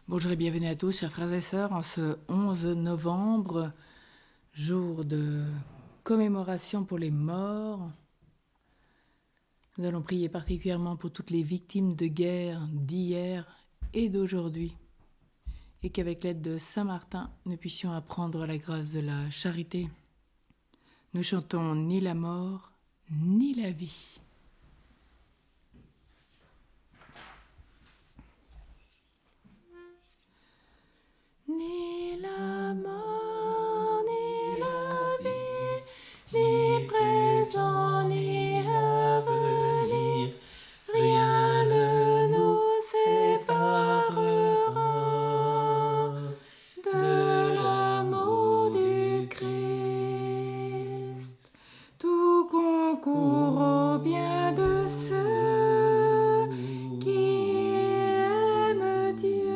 Bonjour et bienvenue à tous, chers frères et sœurs, en ce 11 novembre, jour de commémoration pour les morts. Nous allons prier particulièrement pour toutes les victimes de guerre d'hier et d'aujourd'hui, et qu'avec l'aide de Saint Martin, nous puissions apprendre la grâce de la charité. Nous chantons ni la mort, ni la vie. Ni la mort, ni la vie, ni présent, ni avenir, rien ne nous séparera de l'amour du Christ. Tout concourt au bien de ceux qui aiment Dieu.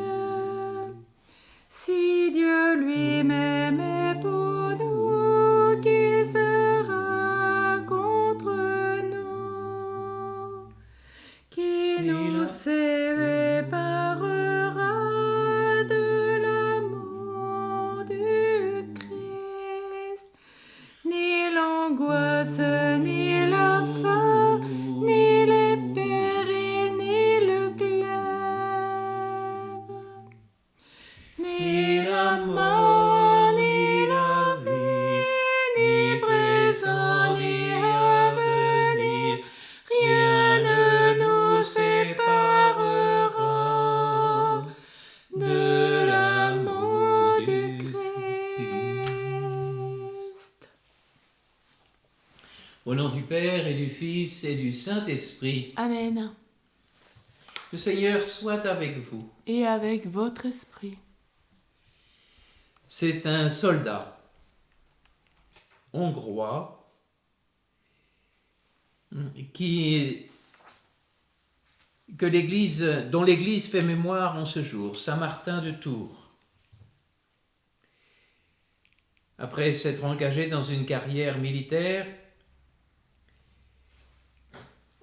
Si Dieu lui-même est pour nous, qui sera contre nous? Qui nous séparera de l'amour du Christ? Ni l'angoisse, ni la faim, ni les périls, ni le glaive, ni la mort, ni la vie, ni présent, ni avenir, rien ne nous séparera de l'amour du Christ. Au nom du Père et du Fils et du Saint-Esprit, Amen. le Seigneur soit avec vous. Et avec votre esprit. C'est un soldat hongrois dont l'Église fait mémoire en ce jour, Saint Martin de Tours. Après s'être engagé dans une carrière militaire,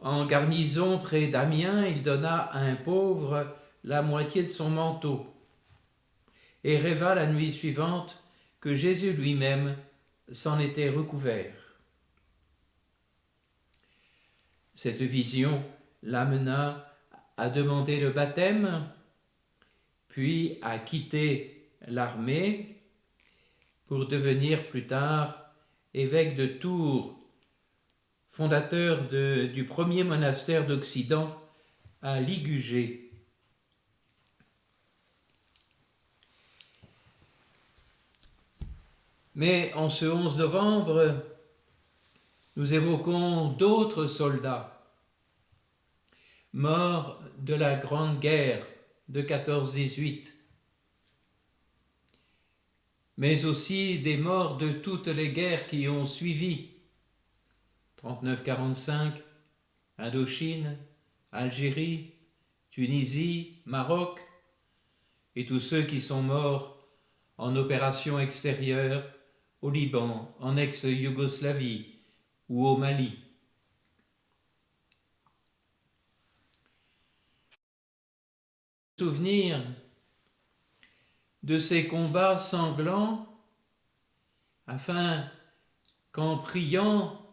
en garnison près d'Amiens, il donna à un pauvre la moitié de son manteau et rêva la nuit suivante que Jésus lui-même s'en était recouvert. Cette vision l'amena à demander le baptême, puis à quitter l'armée pour devenir plus tard évêque de Tours, fondateur du premier monastère d'Occident à Ligugé. Mais en ce 11 novembre, nous évoquons d'autres soldats morts de la Grande Guerre de 14-18, mais aussi des morts de toutes les guerres qui ont suivi, 39-45, Indochine, Algérie, Tunisie, Maroc, et tous ceux qui sont morts en opération extérieure au Liban, en ex-Yougoslavie ou au Mali. Souvenir de ces combats sanglants afin qu'en priant,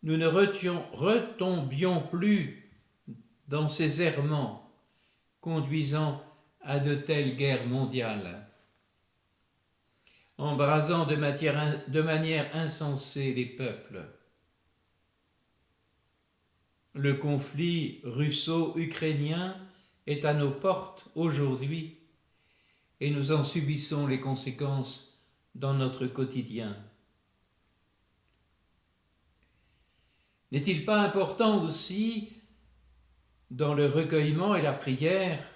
nous ne retombions plus dans ces errements conduisant à de telles guerres mondiales, embrasant de manière insensée les peuples. Le conflit russo-ukrainien est à nos portes aujourd'hui et nous en subissons les conséquences dans notre quotidien. N'est-il pas important aussi, dans le recueillement et la prière,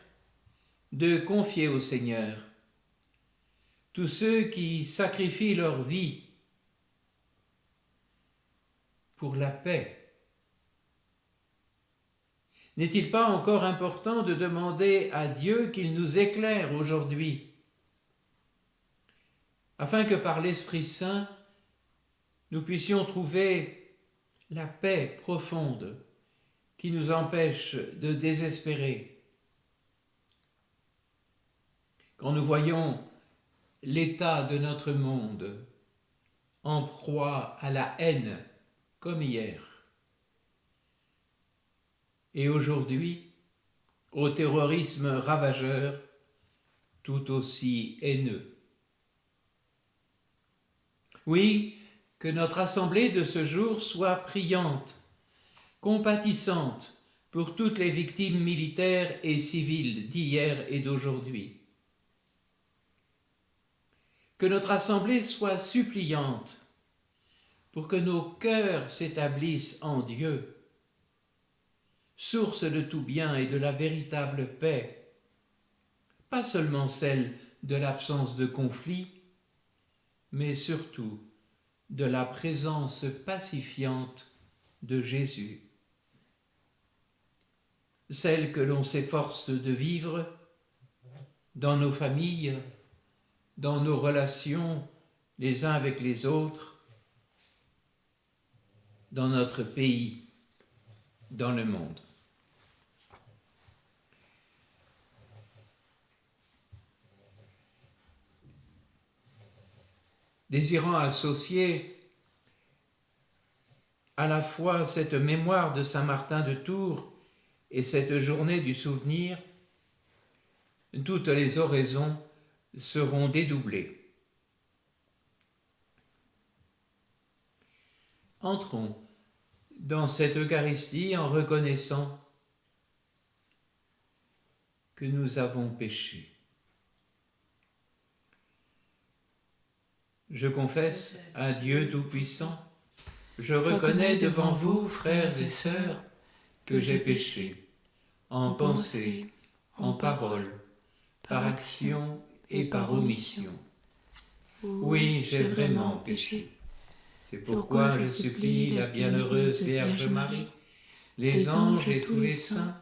de confier au Seigneur tous ceux qui sacrifient leur vie pour la paix? N'est-il pas encore important de demander à Dieu qu'il nous éclaire aujourd'hui, afin que par l'Esprit Saint, nous puissions trouver la paix profonde qui nous empêche de désespérer. quand nous voyons l'état de notre monde en proie à la haine comme hier, et aujourd'hui au terrorisme ravageur tout aussi haineux. Oui, que notre assemblée de ce jour soit priante, compatissante pour toutes les victimes militaires et civiles d'hier et d'aujourd'hui. Que notre assemblée soit suppliante pour que nos cœurs s'établissent en Dieu, source de tout bien et de la véritable paix, pas seulement celle de l'absence de conflit, mais surtout de la présence pacifiante de Jésus, celle que l'on s'efforce de vivre dans nos familles, dans nos relations les uns avec les autres, dans notre pays, dans le monde. Désirant associer à la fois cette mémoire de Saint Martin de Tours et cette journée du souvenir, toutes les oraisons seront dédoublées. Entrons dans cette Eucharistie en reconnaissant que nous avons péché. Je confesse à Dieu Tout-Puissant, je reconnais devant vous, frères et sœurs, que j'ai péché, en pensée, en parole, par action et par omission. Oui, j'ai vraiment péché. C'est pourquoi je supplie la bienheureuse Vierge Marie, les anges et tous les saints,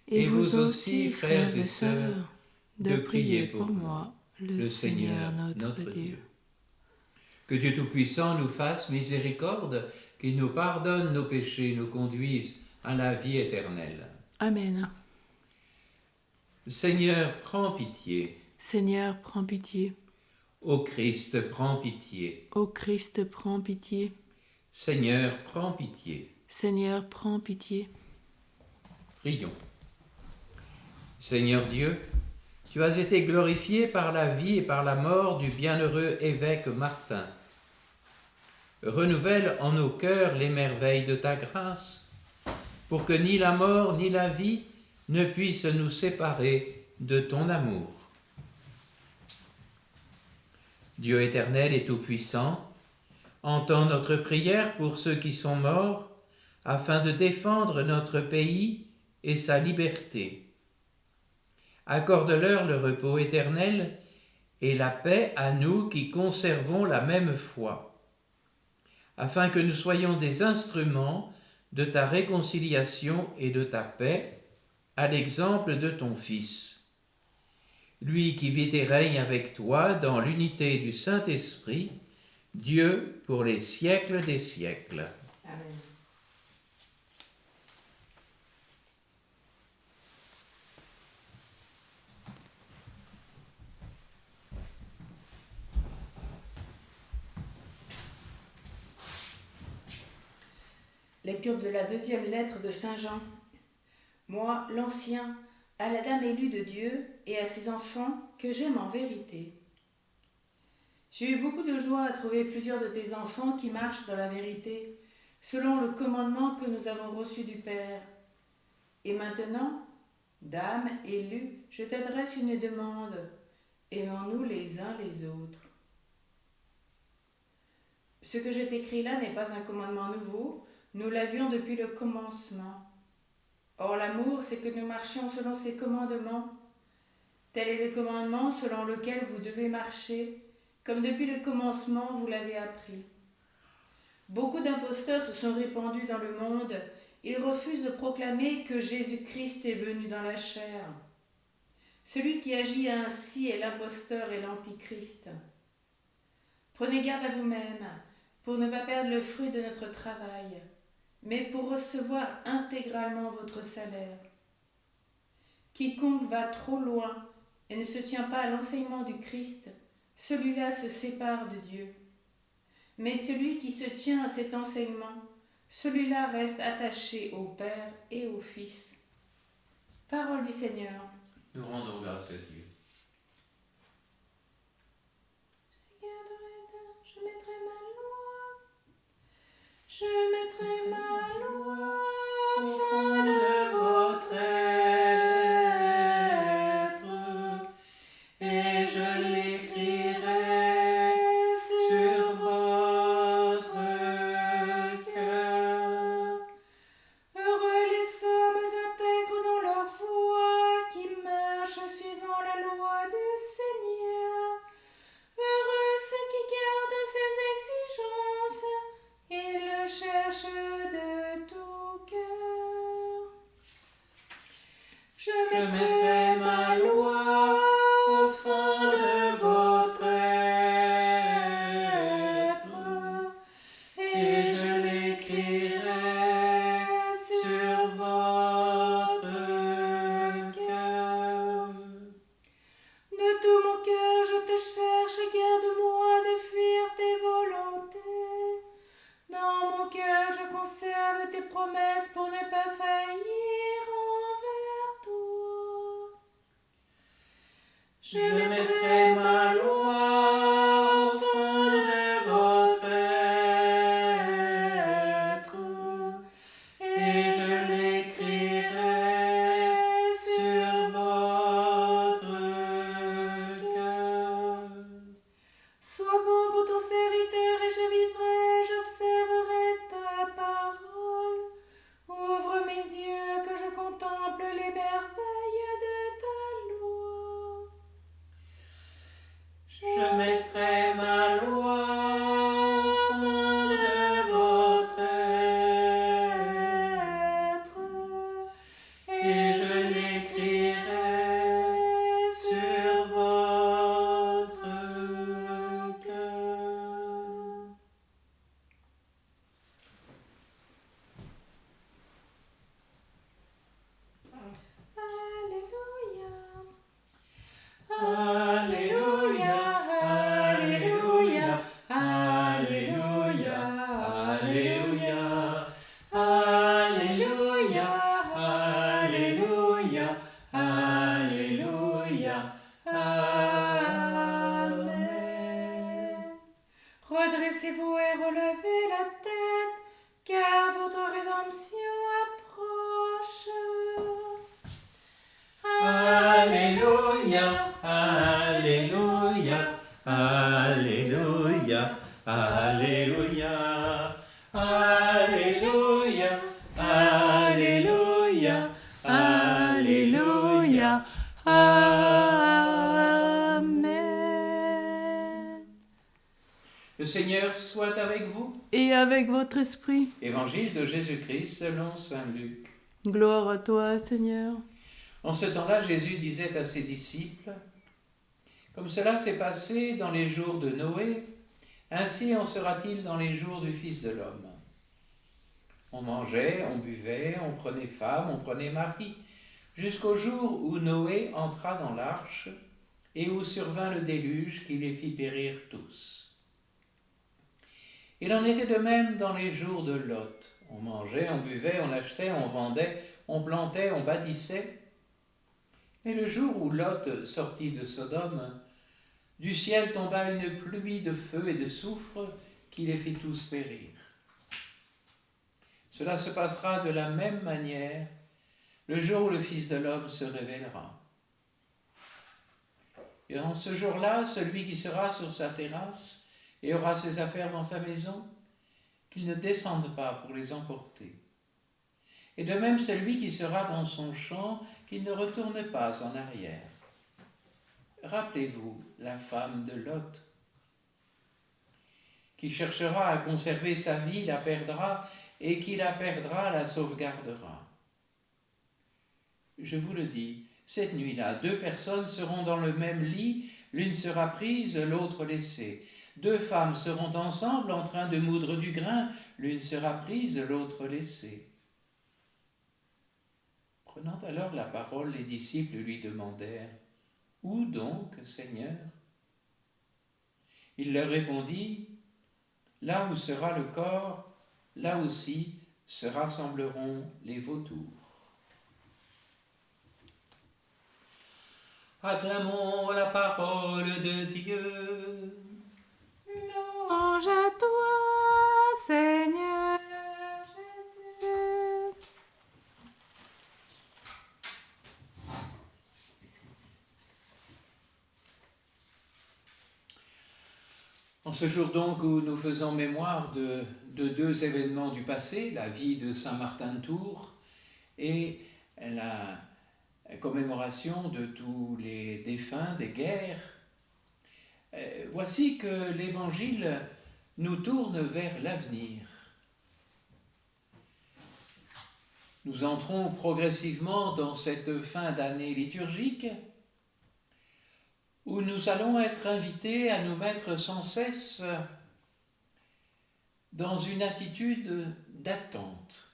et vous aussi, frères et sœurs, de prier pour moi, le Seigneur notre Dieu. Que Dieu Tout-Puissant nous fasse miséricorde, qu'il nous pardonne nos péchés et nous conduise à la vie éternelle. Amen. Seigneur, prends pitié. Seigneur, prends pitié. Ô Christ, prends pitié. Ô Christ, prends pitié. Seigneur, prends pitié. Seigneur, prends pitié. Prions. Seigneur Dieu, tu as été glorifié par la vie et par la mort du bienheureux évêque Martin. Renouvelle en nos cœurs les merveilles de ta grâce, pour que ni la mort ni la vie ne puissent nous séparer de ton amour. Dieu éternel et tout-puissant, entends notre prière pour ceux qui sont morts, afin de défendre notre pays et sa liberté. Accorde-leur le repos éternel et la paix à nous qui conservons la même foi, afin que nous soyons des instruments de ta réconciliation et de ta paix, à l'exemple de ton Fils. Lui qui vit et règne avec toi dans l'unité du Saint-Esprit, Dieu pour les siècles des siècles. Amen. Lecture de la deuxième lettre de Saint Jean. Moi, l'Ancien, à la Dame élue de Dieu et à ses enfants que j'aime en vérité. J'ai eu beaucoup de joie à trouver plusieurs de tes enfants qui marchent dans la vérité, selon le commandement que nous avons reçu du Père. Et maintenant, Dame élue, je t'adresse une demande. Aimons-nous les uns les autres. Ce que je t'écris là n'est pas un commandement nouveau, nous l'avions depuis le commencement. Or l'amour, c'est que nous marchions selon ses commandements. Tel est le commandement selon lequel vous devez marcher, comme depuis le commencement vous l'avez appris. Beaucoup d'imposteurs se sont répandus dans le monde, ils refusent de proclamer que Jésus-Christ est venu dans la chair. Celui qui agit ainsi est l'imposteur et l'antichrist. Prenez garde à vous-même, pour ne pas perdre le fruit de notre travail, mais pour recevoir intégralement votre salaire. Quiconque va trop loin et ne se tient pas à l'enseignement du Christ, celui-là se sépare de Dieu. Mais celui qui se tient à cet enseignement, celui-là reste attaché au Père et au Fils. Parole du Seigneur. Nous rendons grâce à Dieu. Je mettrai ma loi au fond de votre être, et je l'écrirai sur votre cœur. Heureux les hommes intègres dans leur voie, qui marchent suivant la loi du Seigneur. Heureux ceux qui gardent ses exigences et le cherchent de tout cœur. Je mettrai ma loi au fond de votre être, et je l'écrirai sur votre cœur. De tout mon cœur je te cherche, garde-moi de fuir tes volontés. Dans mon cœur je conserve tes promesses pour ne pas faillir envers toi. Je mettrai ma loi au fond de votre être, et je l'écrirai sur votre cœur. Sois bon pour ton serviteur et je vivrai, j'observerai ta parole. Ouvre mes yeux que je contemple les merveilles de ta loi. Je mettrai ma loi au fond de votre être, et je l'écrirai sur votre cœur. Alléluia, Alléluia, Alléluia, Alléluia, Alléluia, Alléluia, Alléluia, Amen. Redressez-vous et relevez la tête, car votre rédemption approche. Alléluia, Alléluia, Alléluia, Alléluia, Alléluia, Alléluia, Alléluia, Amen. Le Seigneur soit avec vous. Et avec votre esprit. Évangile de Jésus-Christ selon saint Luc. Gloire à toi, Seigneur. En ce temps-là, Jésus disait à ses disciples, « Comme cela s'est passé dans les jours de Noé, ainsi en sera-t-il dans les jours du Fils de l'homme. On mangeait, on buvait, on prenait femme, on prenait mari, jusqu'au jour où Noé entra dans l'arche et où survint le déluge qui les fit périr tous. Il en était de même dans les jours de Lot. On mangeait, on buvait, on achetait, on vendait, on plantait, on bâtissait. Mais le jour où Lot sortit de Sodome, du ciel tomba une pluie de feu et de soufre qui les fit tous périr. Cela se passera de la même manière le jour où le Fils de l'homme se révélera. Et en ce jour-là, celui qui sera sur sa terrasse et aura ses affaires dans sa maison, qu'il ne descende pas pour les emporter. Et de même celui qui sera dans son champ, qu'il ne retourne pas en arrière. Rappelez-vous la femme de Lot, qui cherchera à conserver sa vie, la perdra, et qui la perdra, la sauvegardera. Je vous le dis, cette nuit-là, 2 personnes seront dans le même lit, l'une sera prise, l'autre laissée. 2 femmes seront ensemble en train de moudre du grain, l'une sera prise, l'autre laissée. Prenant alors la parole, les disciples lui demandèrent, Où donc, Seigneur ? Il leur répondit, là où sera le corps, là aussi se rassembleront les vautours. Acclamons la parole de Dieu. Louange à toi, Seigneur Jésus. En ce jour donc où nous faisons mémoire de deux événements du passé, la vie de Saint Martin de Tours et la commémoration de tous les défunts des guerres, voici que l'Évangile nous tourne vers l'avenir. Nous entrons progressivement dans cette fin d'année liturgique où nous allons être invités à nous mettre sans cesse dans une attitude d'attente.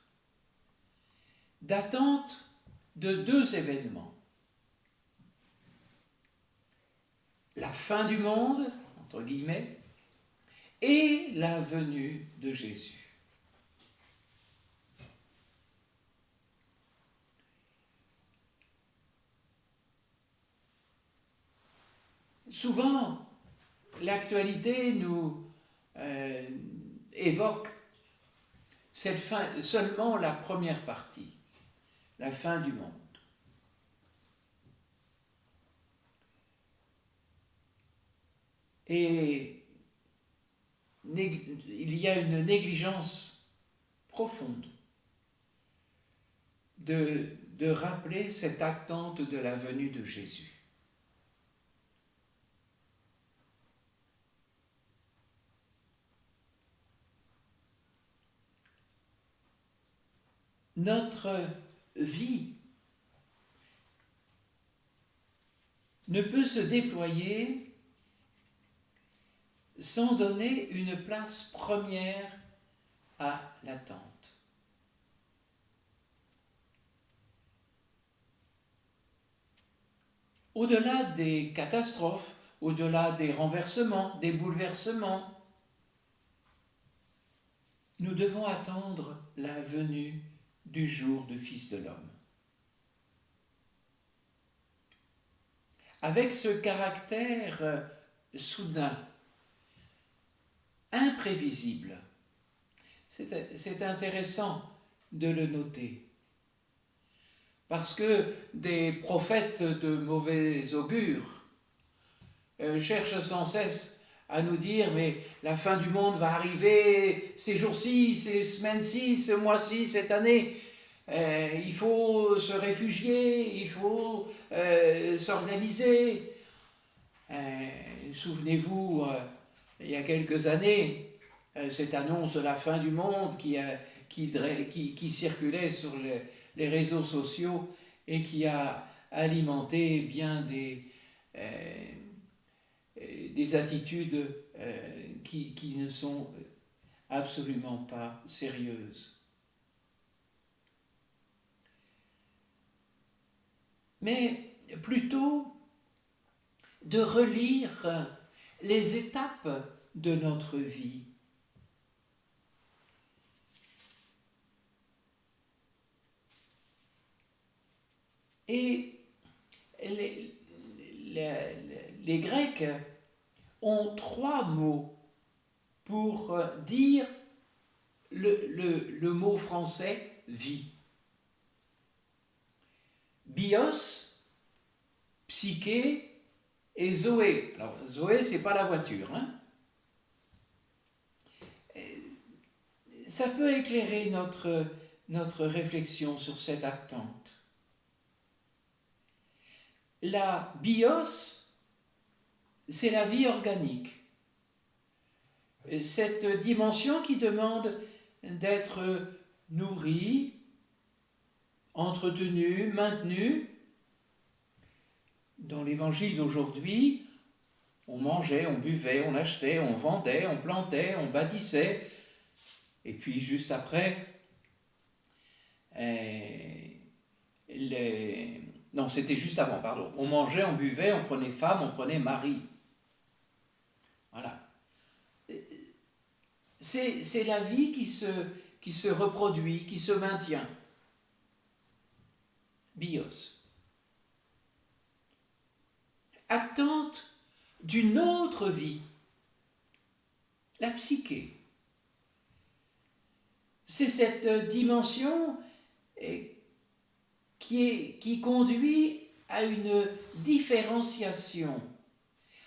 D'attente de deux événements. La fin du monde, entre guillemets, et la venue de Jésus. Souvent, l'actualité nous évoque cette fin, seulement la première partie, la fin du monde. Et il y a une négligence profonde de rappeler cette attente de la venue de Jésus. Notre vie ne peut se déployer sans donner une place première à l'attente. Au-delà des catastrophes, au-delà des renversements, des bouleversements, nous devons attendre la venue du jour du Fils de l'homme. Avec ce caractère soudain, imprévisible, c'est intéressant de le noter. Parce que des prophètes de mauvais augure cherchent sans cesse à nous dire mais la fin du monde va arriver ces jours-ci, ces semaines-ci, ce mois-ci, cette année. Il faut se réfugier, il faut s'organiser. Souvenez-vous, il y a quelques années, cette annonce de la fin du monde qui circulait sur les réseaux sociaux et qui a alimenté bien des attitudes qui ne sont absolument pas sérieuses. Mais plutôt de relire les étapes de notre vie. Et les Grecs ont 3 mots pour dire le mot français « vie ». Bios, psyché et Zoé. Alors, Zoé, c'est pas la voiture, hein. Ça peut éclairer notre réflexion sur cette attente. La bios, c'est la vie organique. Cette dimension qui demande d'être nourrie, entretenue, maintenue. Dans l'évangile d'aujourd'hui, on mangeait, on buvait, on achetait, on vendait, on plantait, on bâtissait. Et puis juste après, Non, c'était juste avant, pardon. On mangeait, on buvait, on prenait femme, on prenait mari. Voilà. C'est la vie qui se reproduit, qui se maintient. Bios. Attente d'une autre vie. La psyché. C'est cette dimension qui conduit à une différenciation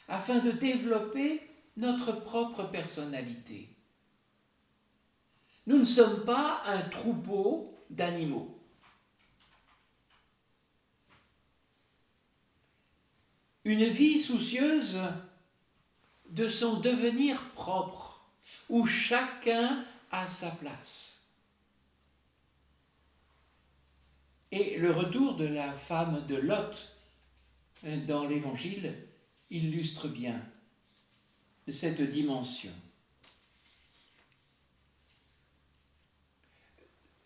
afin de développer notre propre personnalité. Nous ne sommes pas un troupeau d'animaux. Une vie soucieuse de son devenir propre, où chacun a sa place. Et le retour de la femme de Lot dans l'Évangile illustre bien cette dimension.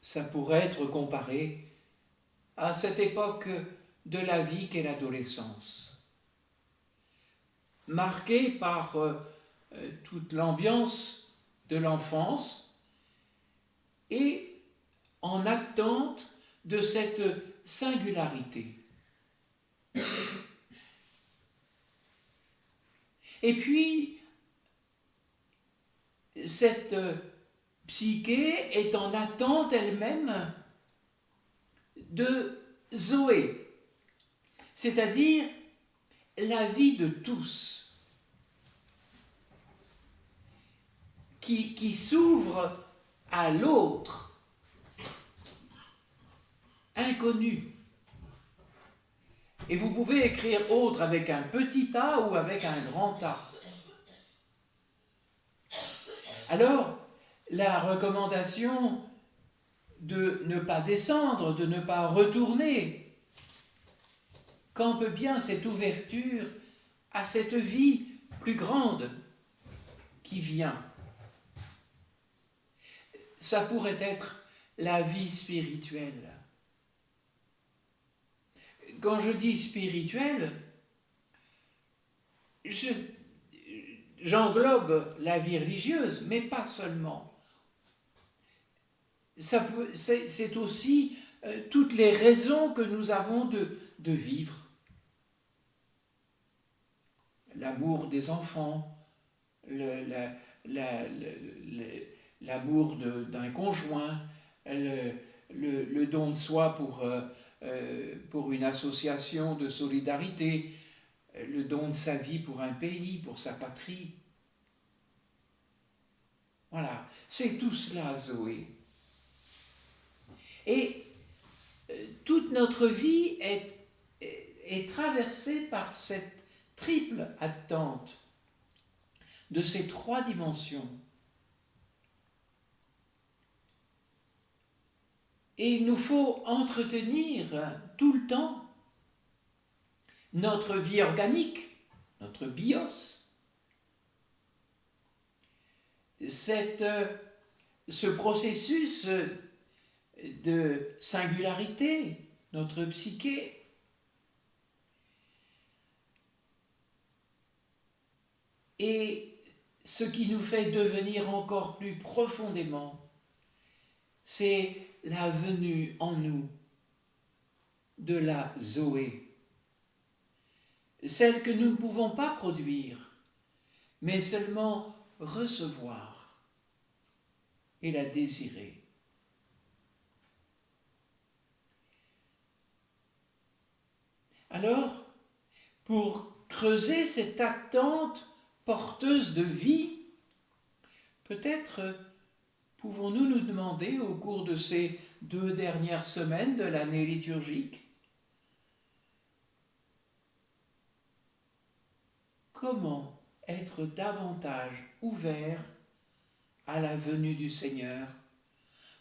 Ça pourrait être comparé à cette époque de la vie qu'est l'adolescence, marquée par toute l'ambiance de l'enfance et en attente de cette singularité. Et puis, cette psyché est en attente elle-même de Zoé, c'est-à-dire la vie de tous, qui s'ouvre à l'autre, inconnu. Et vous pouvez écrire autre avec un petit a ou avec un grand A. Alors, la recommandation de ne pas descendre, de ne pas retourner, campe bien cette ouverture à cette vie plus grande qui vient. Ça pourrait être la vie spirituelle. Quand je dis spirituelle, j'englobe la vie religieuse, mais pas seulement. C'est aussi toutes les raisons que nous avons de vivre. L'amour des enfants, l'amour d'un conjoint, le don de soi pour une association de solidarité, le don de sa vie pour un pays, pour sa patrie. Voilà, c'est tout cela, Zoé. Et toute notre vie est traversée par cette triple attente de ces trois dimensions. Et il nous faut entretenir tout le temps notre vie organique, notre bios, ce processus de singularité, notre psyché. Et ce qui nous fait devenir encore plus profondément, c'est la venue en nous de la Zoé, celle que nous ne pouvons pas produire, mais seulement recevoir et la désirer. Alors, pour creuser cette attente porteuse de vie, peut-être pouvons-nous nous demander au cours de ces 2 dernières semaines de l'année liturgique, comment être davantage ouvert à la venue du Seigneur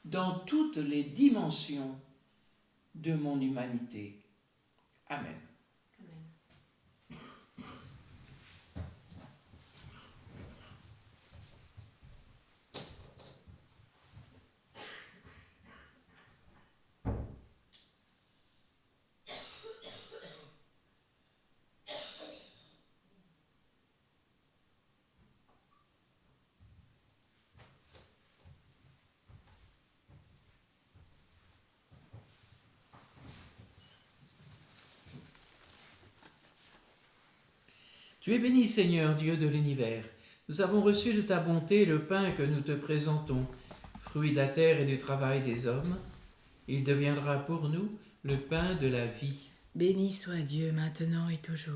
dans toutes les dimensions de mon humanité. Amen. Tu es béni, Seigneur, Dieu de l'univers. Nous avons reçu de ta bonté le pain que nous te présentons, fruit de la terre et du travail des hommes. Il deviendra pour nous le pain de la vie. Béni soit Dieu maintenant et toujours.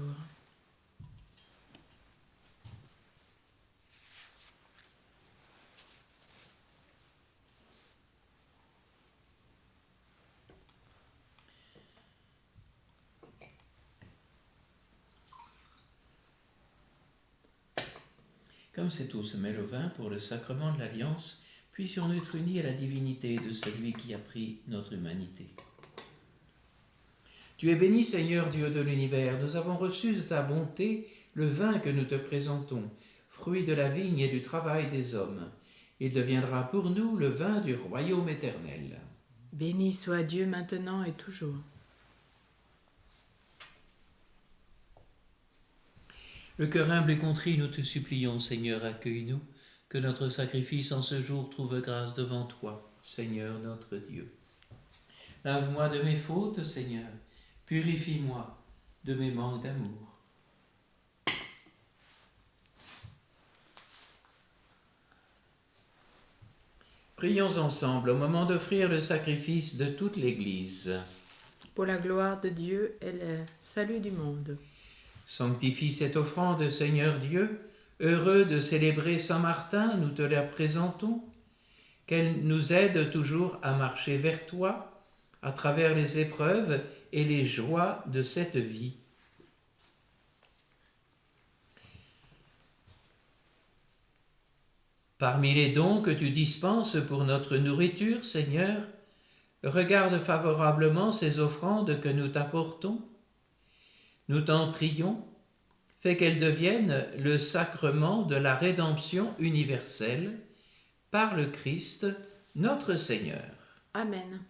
Comme cette eau se mêle au vin pour le sacrement de l'Alliance, puissions-nous être unis à la divinité de celui qui a pris notre humanité. Tu es béni, Seigneur, Dieu de l'univers. Nous avons reçu de ta bonté le vin que nous te présentons, fruit de la vigne et du travail des hommes. Il deviendra pour nous le vin du royaume éternel. Béni soit Dieu maintenant et toujours. Le cœur humble et contrit, nous te supplions, Seigneur, accueille-nous, que notre sacrifice en ce jour trouve grâce devant toi, Seigneur notre Dieu. Lave-moi de mes fautes, Seigneur, purifie-moi de mes manques d'amour. Prions ensemble au moment d'offrir le sacrifice de toute l'Église. Pour la gloire de Dieu et le salut du monde. Sanctifie cette offrande, Seigneur Dieu, heureux de célébrer Saint Martin, nous te la présentons, qu'elle nous aide toujours à marcher vers toi, à travers les épreuves et les joies de cette vie. Parmi les dons que tu dispenses pour notre nourriture, Seigneur, regarde favorablement ces offrandes que nous t'apportons. Nous t'en prions, fais qu'elles deviennent le sacrement de la rédemption universelle par le Christ, notre Seigneur. Amen.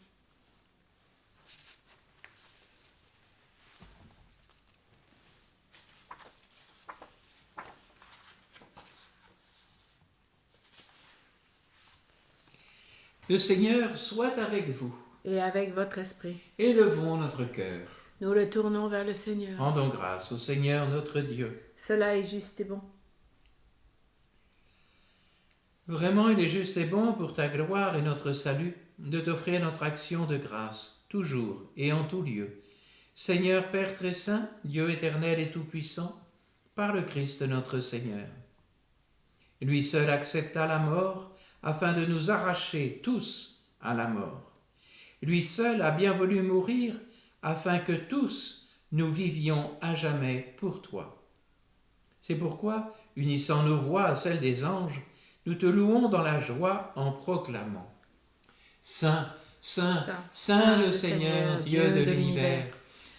Le Seigneur soit avec vous. Et avec votre esprit. Élevons notre cœur. Nous le tournons vers le Seigneur. Rendons grâce au Seigneur notre Dieu. Cela est juste et bon. Vraiment, il est juste et bon pour ta gloire et notre salut de t'offrir notre action de grâce, toujours et en tout lieu. Seigneur Père très saint, Dieu éternel et tout-puissant, par le Christ notre Seigneur. Lui seul accepta la mort afin de nous arracher tous à la mort. Lui seul a bien voulu mourir afin que tous nous vivions à jamais pour toi. C'est pourquoi, unissant nos voix à celles des anges, nous te louons dans la joie en proclamant: Saint, Saint, Saint le Seigneur, Dieu de l'univers,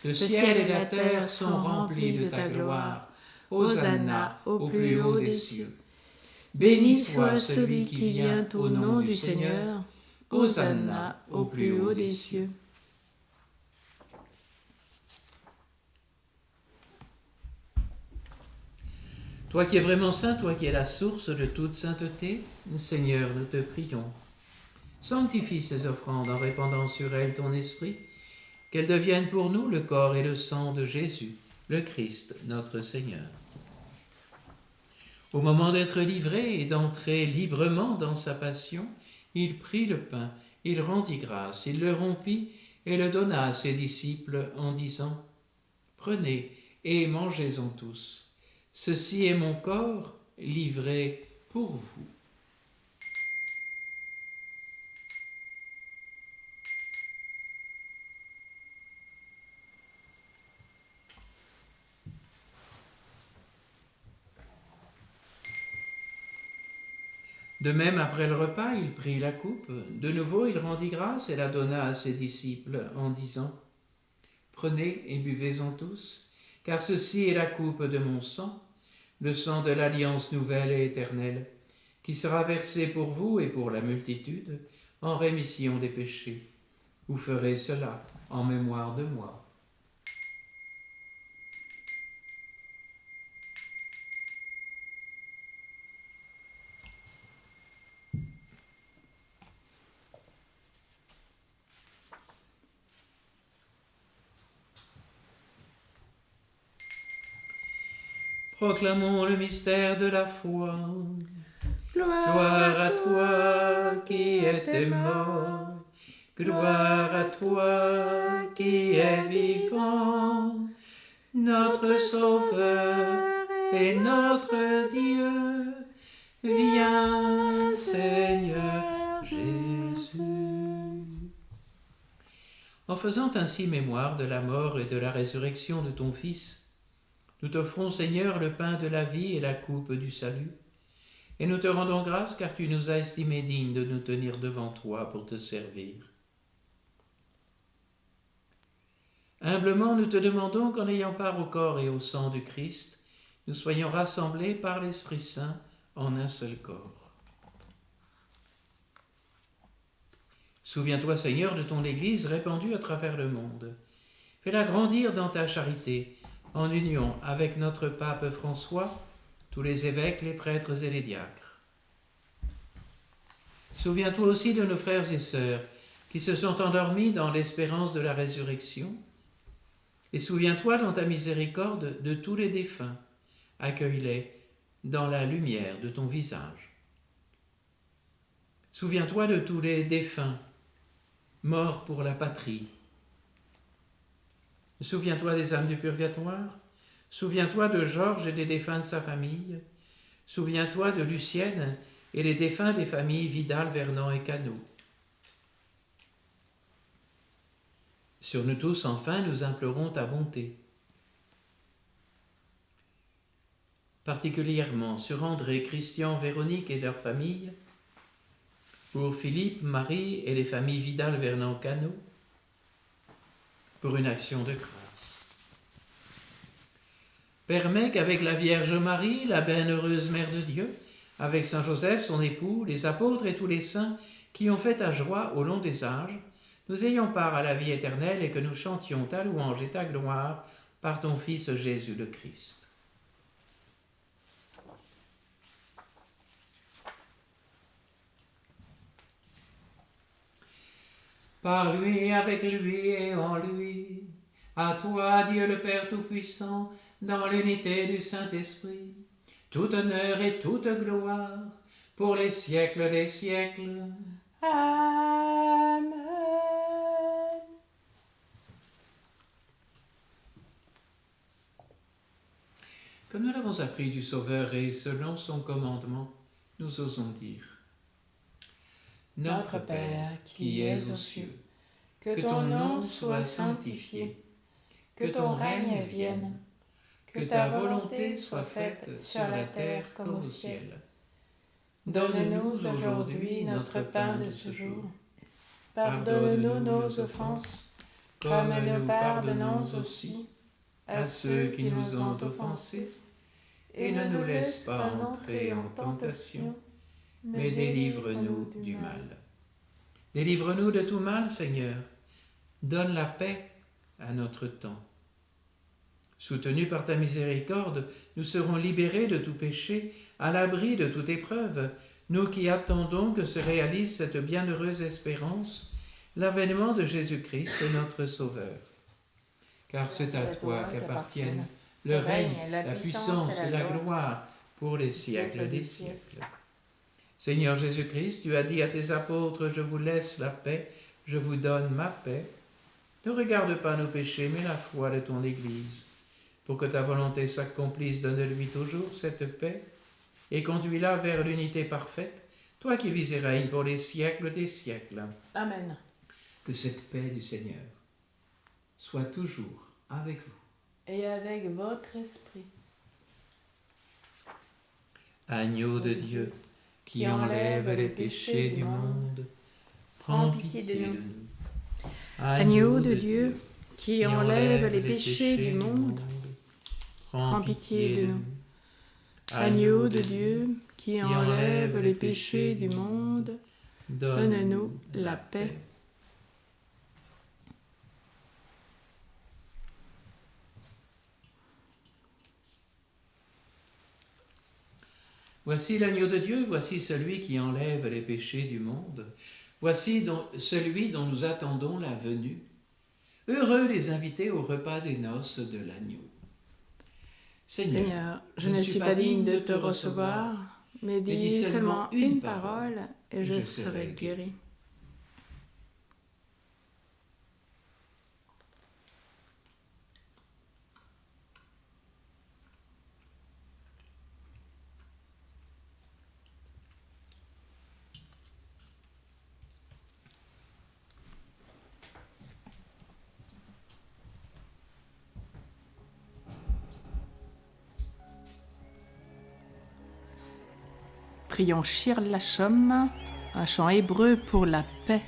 le ciel et la terre sont remplis de ta gloire. Hosanna au plus haut des cieux. Béni soit celui qui vient au nom du Seigneur. Hosanna au plus haut des cieux. Toi qui es vraiment saint, toi qui es la source de toute sainteté, Seigneur, nous te prions. Sanctifie ces offrandes en répandant sur elles ton esprit, qu'elles deviennent pour nous le corps et le sang de Jésus, le Christ, notre Seigneur. Au moment d'être livré et d'entrer librement dans sa passion, il prit le pain, il rendit grâce, il le rompit et le donna à ses disciples en disant: Prenez et mangez-en tous. Ceci est mon corps livré pour vous. De même, après le repas, il prit la coupe. De nouveau, il rendit grâce et la donna à ses disciples en disant: Prenez et buvez-en tous, car ceci est la coupe de mon sang, le sang de l'alliance nouvelle et éternelle, qui sera versé pour vous et pour la multitude en rémission des péchés. Vous ferez cela en mémoire de moi. Proclamons le mystère de la foi. Gloire à toi qui étais mort. Gloire à toi qui es vivant. Notre Sauveur et notre Dieu. Viens, Seigneur Jésus. En faisant ainsi mémoire de la mort et de la résurrection de ton Fils, nous t'offrons, Seigneur, le pain de la vie et la coupe du salut, et nous te rendons grâce car tu nous as estimés dignes de nous tenir devant toi pour te servir. Humblement, nous te demandons qu'en ayant part au corps et au sang du Christ, nous soyons rassemblés par l'Esprit Saint en un seul corps. Souviens-toi, Seigneur, de ton Église répandue à travers le monde. Fais-la grandir dans ta charité, en union avec notre pape François, tous les évêques, les prêtres et les diacres. Souviens-toi aussi de nos frères et sœurs qui se sont endormis dans l'espérance de la résurrection. Et souviens-toi dans ta miséricorde de tous les défunts. Accueille-les dans la lumière de ton visage. Souviens-toi de tous les défunts, morts pour la patrie. Souviens-toi des âmes du purgatoire. Souviens-toi de Georges et des défunts de sa famille. Souviens-toi de Lucienne et les défunts des familles Vidal, Vernon et Cano. Sur nous tous, enfin, nous implorons ta bonté. Particulièrement sur André, Christian, Véronique et leurs familles, pour Philippe, Marie et les familles Vidal, Vernon, Cano, pour une action de grâce. Permets qu'avec la Vierge Marie, la bienheureuse Mère de Dieu, avec Saint Joseph, son époux, les apôtres et tous les saints qui ont fait ta joie au long des âges, nous ayons part à la vie éternelle et que nous chantions ta louange et ta gloire par ton Fils Jésus le Christ. Par lui, avec lui et en lui, à toi, Dieu le Père Tout-Puissant, dans l'unité du Saint-Esprit, tout honneur et toute gloire, pour les siècles des siècles. Amen. Comme nous l'avons appris du Sauveur et selon son commandement, nous osons dire: Notre Père qui es aux cieux, que ton nom soit sanctifié, que ton règne vienne, que ta volonté soit faite sur la terre comme au ciel. Donne-nous aujourd'hui notre pain de ce jour. Pardonne-nous nos offenses, comme nous pardonnons aussi à ceux qui nous ont offensés. Et ne nous laisse pas entrer en tentation, mais délivre-nous du mal. Délivre-nous de tout mal, Seigneur. Donne la paix à notre temps. Soutenus par ta miséricorde, nous serons libérés de tout péché, à l'abri de toute épreuve, nous qui attendons que se réalise cette bienheureuse espérance, l'avènement de Jésus-Christ, notre Sauveur. Car c'est à toi qu'appartiennent le règne, la puissance et la gloire pour les siècles des siècles. Seigneur Jésus-Christ, tu as dit à tes apôtres: je vous laisse la paix, je vous donne ma paix. Ne regarde pas nos péchés, mais la foi de ton Église. Pour que ta volonté s'accomplisse, donne-lui toujours cette paix et conduis-la vers l'unité parfaite, toi qui vis et règnes pour les siècles des siècles. Amen. Que cette paix du Seigneur soit toujours avec vous. Et avec votre esprit. Agneau de Dieu, qui enlève les péchés du monde, prends pitié de nous. Agneau de Dieu, qui enlève les péchés du monde, prends pitié de nous. Agneau de Dieu, qui enlève les péchés du monde, donne-nous la paix. Voici l'agneau de Dieu, voici celui qui enlève les péchés du monde. Voici celui dont nous attendons la venue. Heureux les invités au repas des noces de l'agneau. Seigneur, je ne suis pas digne de te recevoir, mais dis seulement une parole et je serai guéri. Prions Shir Lashom, un chant hébreu pour la paix.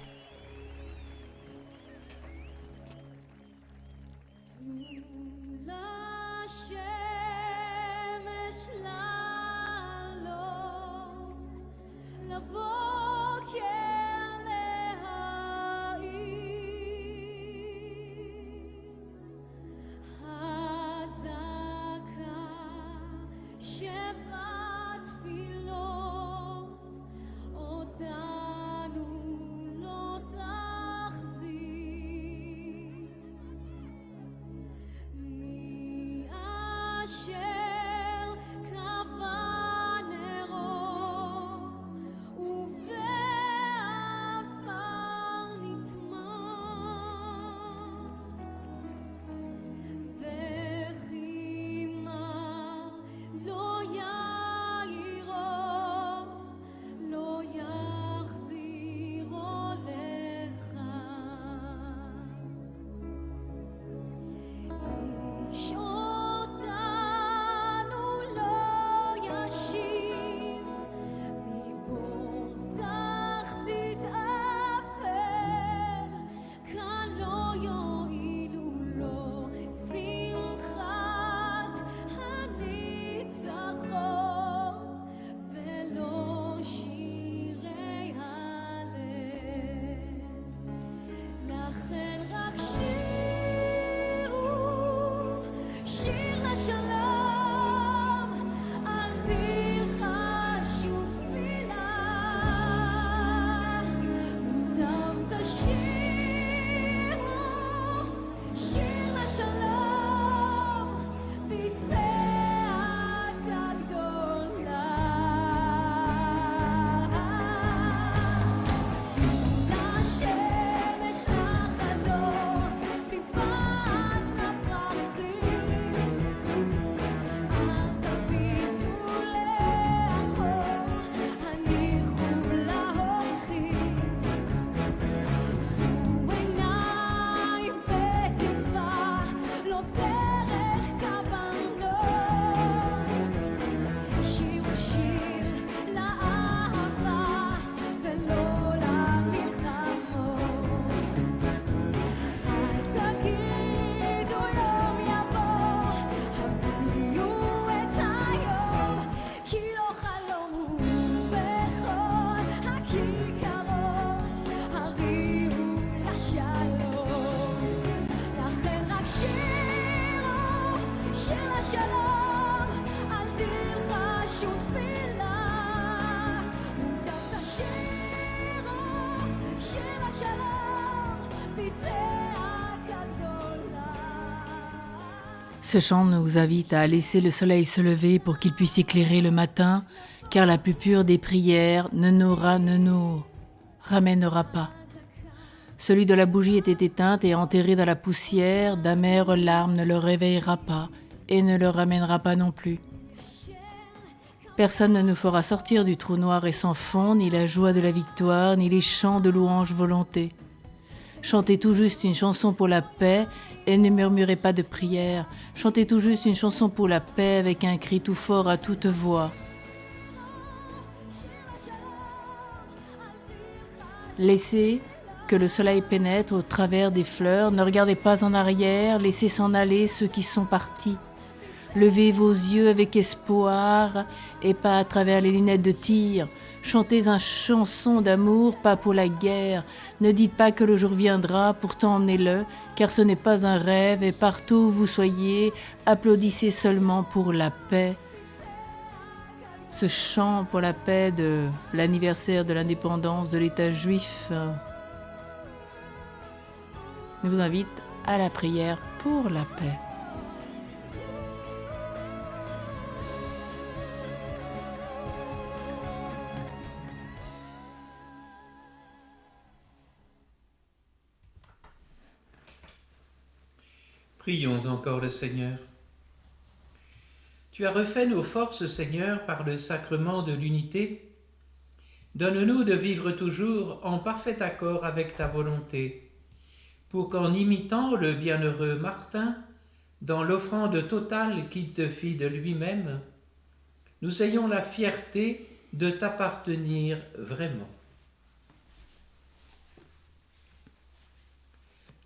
Ce chant nous invite à laisser le soleil se lever pour qu'il puisse éclairer le matin, car la plus pure des prières ne nous ramènera pas. Celui de la bougie était éteinte et enterré dans la poussière, d'amères larmes ne le réveillera pas et ne le ramènera pas non plus. Personne ne nous fera sortir du trou noir et sans fond, ni la joie de la victoire, ni les chants de louange volonté. Chantez tout juste une chanson pour la paix et ne murmurez pas de prière. Chantez tout juste une chanson pour la paix avec un cri tout fort à toute voix. Laissez que le soleil pénètre au travers des fleurs. Ne regardez pas en arrière, laissez s'en aller ceux qui sont partis. Levez vos yeux avec espoir et pas à travers les lunettes de tir. Chantez une chanson d'amour, pas pour la guerre. Ne dites pas que le jour viendra, pourtant emmenez-le, car ce n'est pas un rêve, et partout où vous soyez, applaudissez seulement pour la paix. Ce chant pour la paix de l'anniversaire de l'indépendance de l'État juif nous invite à la prière pour la paix. Prions encore le Seigneur. Tu as refait nos forces, Seigneur, par le sacrement de l'unité. Donne-nous de vivre toujours en parfait accord avec ta volonté, pour qu'en imitant le bienheureux Martin, dans l'offrande totale qu'il te fit de lui-même, nous ayons la fierté de t'appartenir vraiment.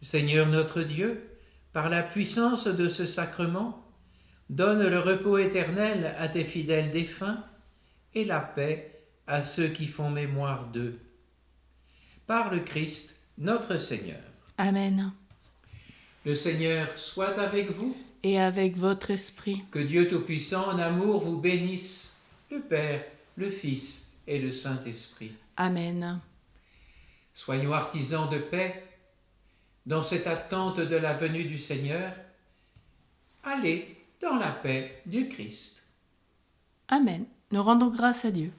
Seigneur notre Dieu, par la puissance de ce sacrement, donne le repos éternel à tes fidèles défunts et la paix à ceux qui font mémoire d'eux. Par le Christ, notre Seigneur. Amen. Le Seigneur soit avec vous. Et avec votre esprit. Que Dieu Tout-Puissant en amour vous bénisse, le Père, le Fils et le Saint-Esprit. Amen. Soyons artisans de paix. Dans cette attente de la venue du Seigneur, allez dans la paix du Christ. Amen. Nous rendons grâce à Dieu.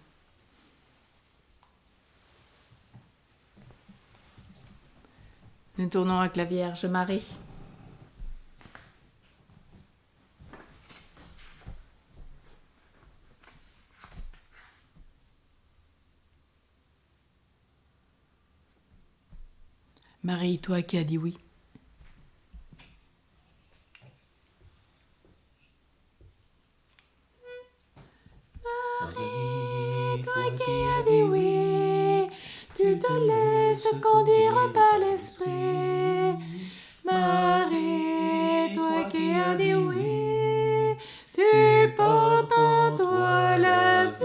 Nous tournons avec la Vierge Marie. Marie, toi qui as dit oui. Marie, toi qui as dit oui, tu te laisses conduire par l'Esprit. Marie, toi qui as dit oui, tu portes en toi la vie.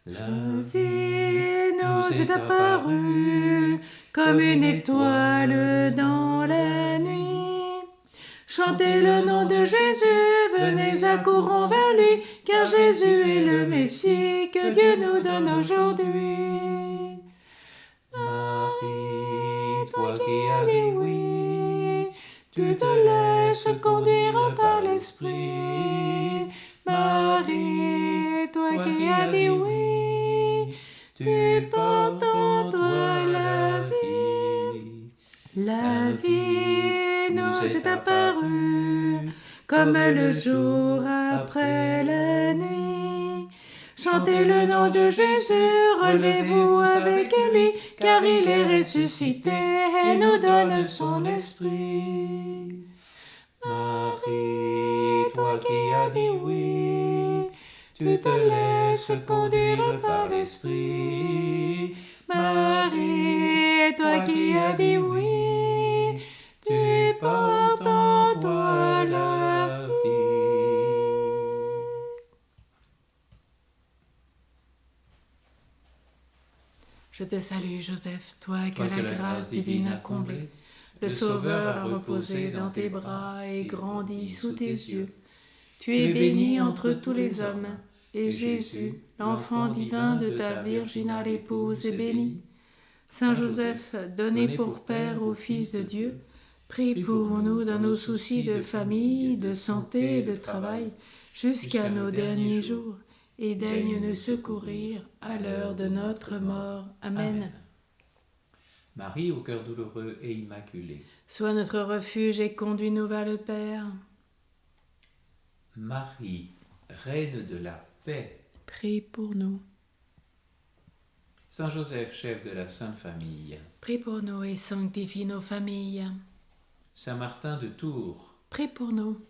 La vie nous est apparue comme une étoile dans la nuit. Chantez le nom de Jésus, venez accourons vers lui, car Jésus est le Messie que Dieu nous donne aujourd'hui. Marie, toi qui as dit oui, tu te laisses conduire par l'Esprit. Marie, toi qui as dit oui, tu portes en toi la vie. La vie nous est apparue comme le jour après la nuit. Chantez le nom de Jésus, relevez-vous avec lui, car il est ressuscité et nous donne son esprit. Marie, toi qui as dit oui, tu te laisses conduire par l'Esprit. Marie, toi qui as dit oui, tu portes en toi la vie. Je te salue, Joseph, toi que la grâce divine a comblé. Le Sauveur a reposé dans tes bras et grandi sous tes yeux. Tu es bénie entre tous les hommes, et Jésus, l'enfant divin de ta virginale épouse, est béni. Saint Joseph, donné pour Père au Fils de Dieu, prie pour nous dans nos soucis de famille, de santé et de travail, jusqu'à nos derniers jours, et daigne nous secourir à l'heure de notre mort. Amen. Marie, au cœur douloureux et immaculé, sois notre refuge et conduis-nous vers le Père. Marie, Reine de la paix, prie pour nous. Saint Joseph, chef de la Sainte Famille, prie pour nous et sanctifie nos familles. Saint Martin de Tours, prie pour nous.